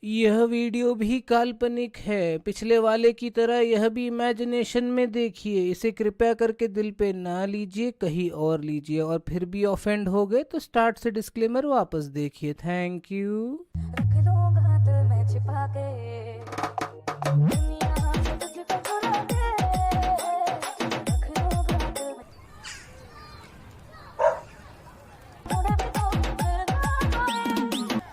यह वीडियो भी काल्पनिक है। पिछले वाले की तरह यह भी इमेजिनेशन में देखिए। इसे कृपया करके दिल पे ना लीजिए, कहीं और लीजिए। और फिर भी ऑफेंड हो गए तो स्टार्ट से डिस्क्लेमर वापस देखिए। Thank you. रख लूंगा दिल में छिपा के, दुनिया से तुझको चुरा के, रख लूंगा दिल में। थोड़ा भी तो करना है,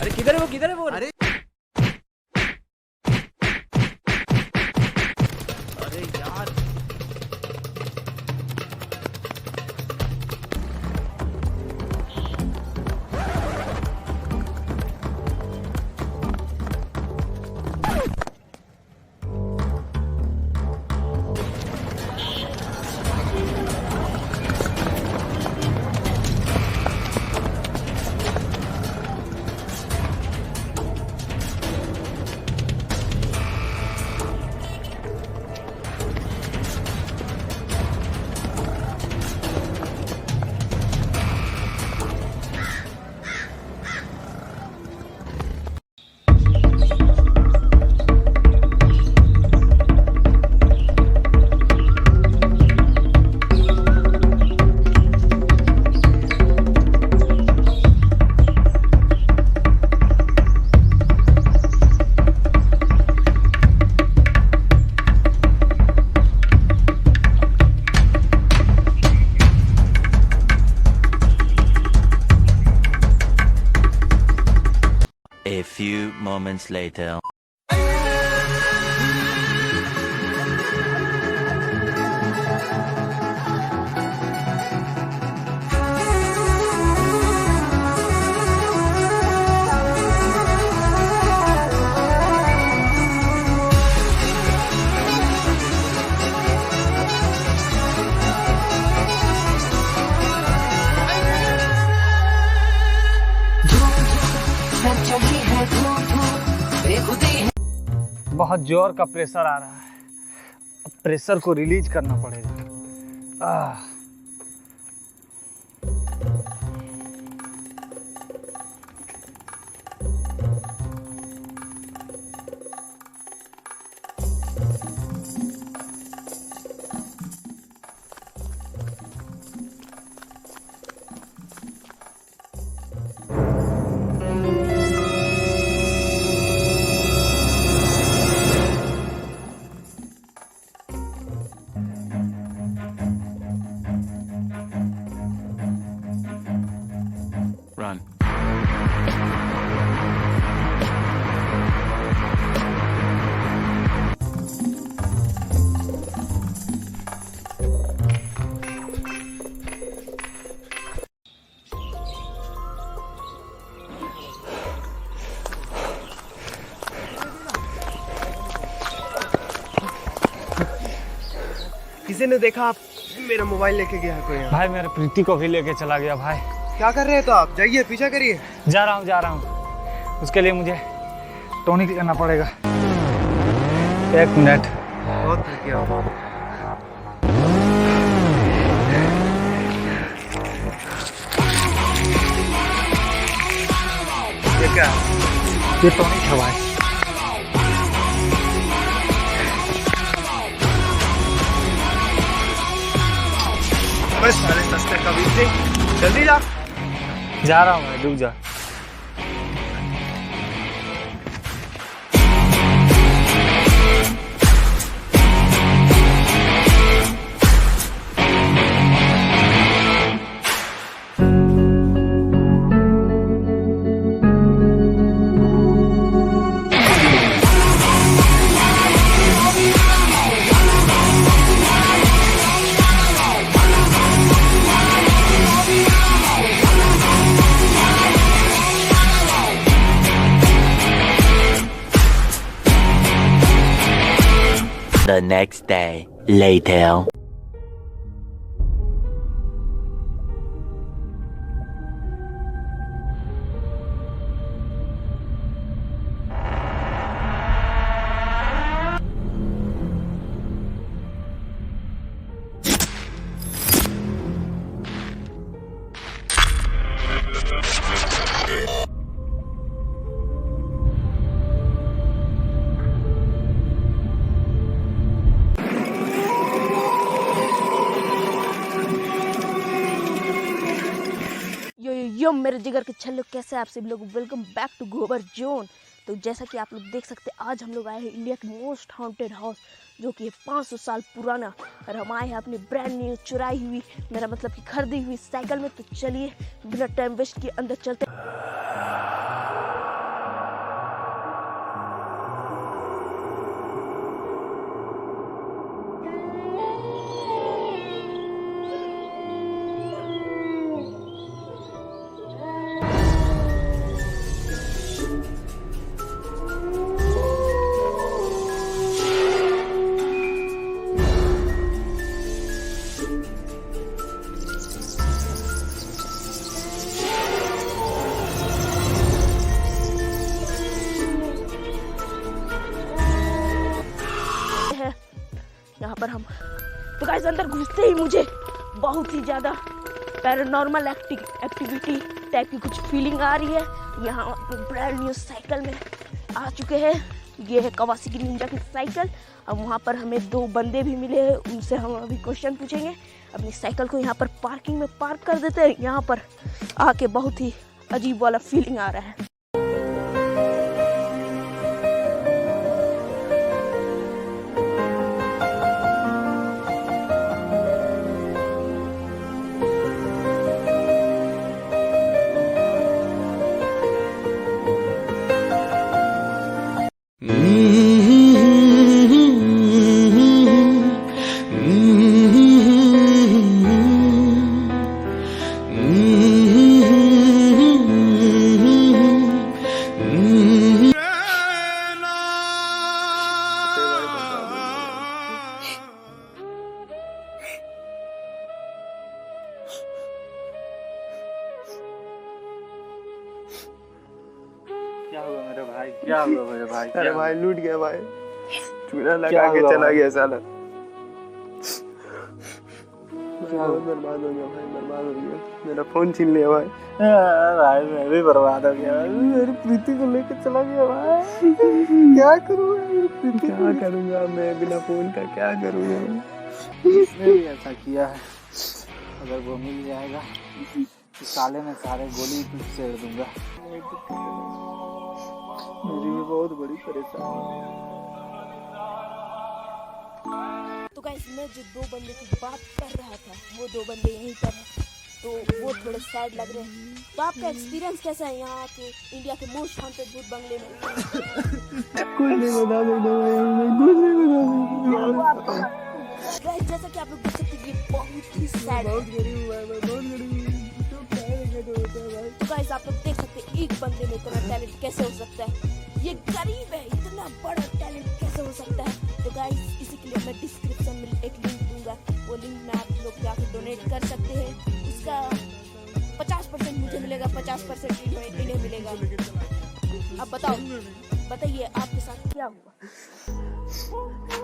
अरे किधर है वो? अरे अरे यार, A few moments later. बहुत जोर का प्रेशर आ रहा है। अब प्रेशर को रिलीज करना पड़ेगा। Run. किसी ने देखा आप मेरा मोबाइल लेके गया है कोई यहाँ? भाई मेरे प्रीति को भी लेके चला गया भाई। क्या कर रहे हैं? तो आप जाइए, पीछा करिए। जा रहा हूँ। उसके लिए मुझे टॉनिक लेना पड़ेगा। 1 मिनट। बहुत थक गया हूँ। ये क्या? ये टॉनिक है भाई। मैं अबे साले सस्ते कभी से जल्दी जा। जा रहा हूँ मैं, रुक जा। The next day, later. यो मेरे जिगर के छल्लो, कैसे आप सभी लोग, वेलकम बैक टू गोबर जोन। तो जैसा कि आप लोग देख सकते हैं, आज हम लोग आए हैं इंडिया के मोस्ट हॉन्टेड हाउस, जो कि है 500 साल पुराना। और हम आए हैं अपनी ब्रांड न्यू चुराई हुई, मेरा मतलब कि खरीदी हुई साइकिल में। तो चलिए बिना टाइम वेस्ट किए अंदर चलते हैं। यहाँ पर हम तो गाइस अंदर घुसते ही मुझे बहुत ही ज़्यादा पैरानॉर्मल एक्टिविटी टाइप की कुछ फीलिंग आ रही है। यहाँ ब्रांड न्यू साइकिल में आ चुके हैं। ये है कवासाकी निंजा की साइकिल। अब वहाँ पर हमें 2 बंदे भी मिले हैं, उनसे हम अभी क्वेश्चन पूछेंगे। अपनी साइकिल को यहाँ पर पार्किंग में पार्क कर देते हैं। यहाँ पर आके बहुत ही अजीब वाला फीलिंग आ रहा है। क्या हुआ मेरे भाई, क्या हुआ मेरे भाई? अरे भाई लूट गया भाई, चूना लगा के चला गया साला। बर्बाद हो गया भाई, बर्बाद हो गया। मेरा फोन छीन लिया भाई। भाई मैं भी बर्बाद हो गया, मेरी प्रीति को लेकर चला गया भाई। क्या करूँगा, क्या करूँगा मैं बिना फोन का, क्या करूँगा? इसने भी ऐसा किया है। अगर वो मिल जाएगा तो साले में सारे गोली कुछ सेड़ दूंगा। मेरी भी बहुत बड़ी परेशानी है। तो गाइस मैं जो 2 बंदे की बात कर रहा था, वो 2 बंदे यहीं पर हैं। तो वो थोड़े सैड लग रहे हैं। तो आपका एक्सपीरियंस कैसा है यहाँ के इंडिया के मोस्ट हॉन्टेड भूत बंगले में? कुछ नहीं बता सकता भाई, कुछ नहीं बता सकता। गाइस जैसा कि आप लोग देख सकते हैं, ये बहुत ही सैड है। बहुत गरीब हुआ है, मैं बहुत गरीब हूँ। तो क्या है तो होता है भाई। तो गाइस आप लोग देख सकते हैं, एक बंदे में इतना टैलेंट कैसे हो सकता है। ये गरीब है, इतना बड़ा टैलेंट कैसे हो सकता है। तो गाइस इसी के लिए मैं डिस्क्रिप्शन में एक लिंक दूंगा, वो लिंक में आप लोग जाकर डोनेट कर सकते हैं। उसका 50% मुझे मिलेगा, 50% इन्हें मिलेगा। अब बताओ, बताइए आपके साथ क्या हुआ?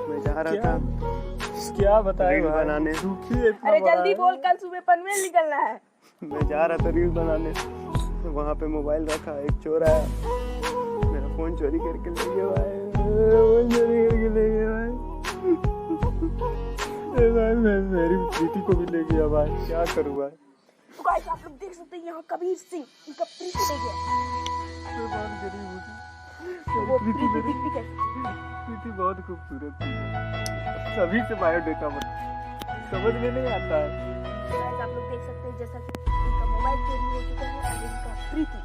मैं जा रहा था क्या बताए रील बनाने। अरे जल्दी बोल, कल सुबह पनवेल निकलना है। मैं जा रहा था रील बनाने, वहाँ पे मोबाइल रखा, एक चोर आया, मेरा फोन चोरी करके ले गया भाई। फोन चोरी करके ले गया भाई। मेरी प्रीति को भी ले गया भाई, क्या करूँ भाई। तो गाइस आप लोग देख सकते हैं यहाँ कबीर सिंह इनका प्रीति ले गया। मैं बहुत गरीब हूँ। वो प्रीति दिखती कैसे? प्रीति बहुत खूबसूरत थी, सभी से बायोडेटा बता, समझ में नहीं आता है। गाइस आप लोग देख सकते हैं जैसा कि इनका मोबाइल चोरी हो चुका है और इनका प्रीति।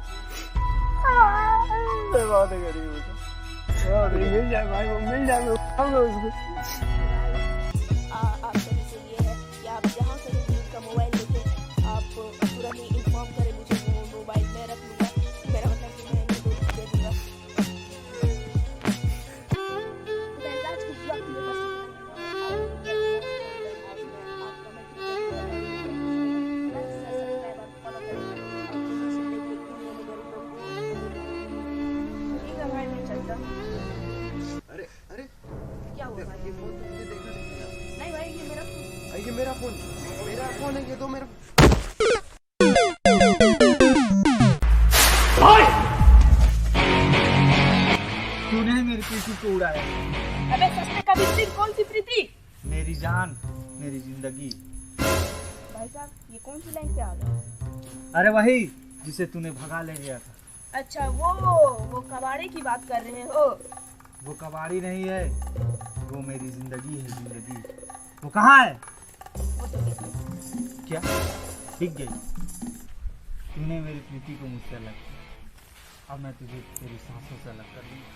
मैं बहुत गरीब हूँ, मिल जाए भाई, वो मिल जाए, मैं उठाऊंगा उसको। आप सभी से ये है कि आप जहाँ से भी इनका मोबाइल लेके आप तुरंत ही इन्फॉर्म करें मुझे, वो मोबाइल मैं रख लूँगा। मेरा मतलब कि मैं इन्हें दे दूँगा। तो गाइस आज की ब्लॉग में बस अरे अरे क्या हुआ भाई? ये फोन तो मुझे देखा नहीं। नहीं भाई ये मेरा ये मेरा फोन है, ये दो मेरा। तूने मेरी प्रीति को उड़ाया। अबे सस्ते कबीर सिंह, कौन सी प्रीति? मेरी जान, मेरी जिंदगी। भाई साहब ये कौन सी लाइन पे आ गया? अरे वही जिसे तूने भगा ले गया था। अच्छा वो कबाड़े की बात कर रहे हो? वो कबाड़ी नहीं है, वो मेरी जिंदगी है, जिंदगी। वो कहाँ है? वो तो दिख गई। क्या दिख गई? तूने मेरी प्रीति को मुझसे अलग किया, अब मैं तुझे तेरी सांसों से अलग कर दूंगा।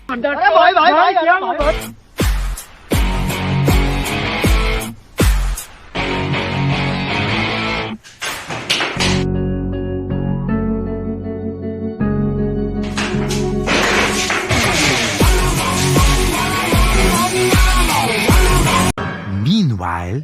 अरे भाई भाई भाई क्या Meanwhile,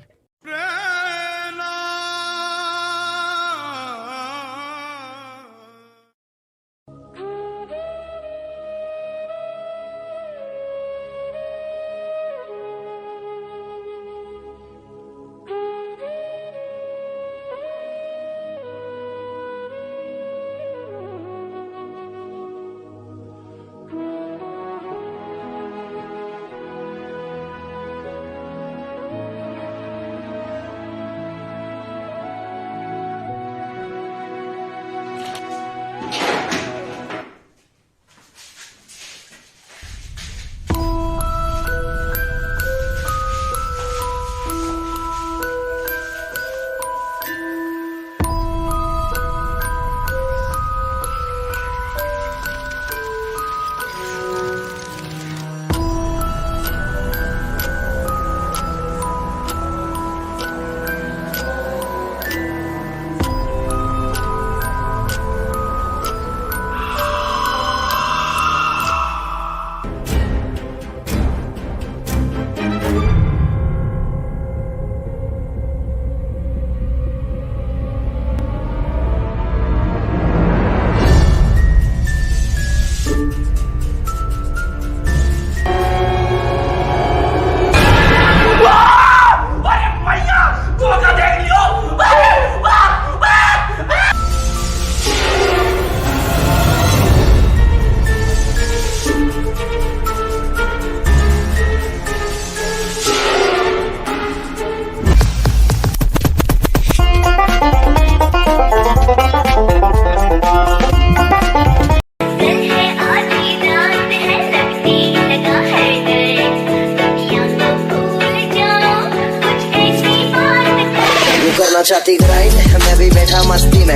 करना चाहती ग्राइंड, मैं भी बैठा मस्ती में।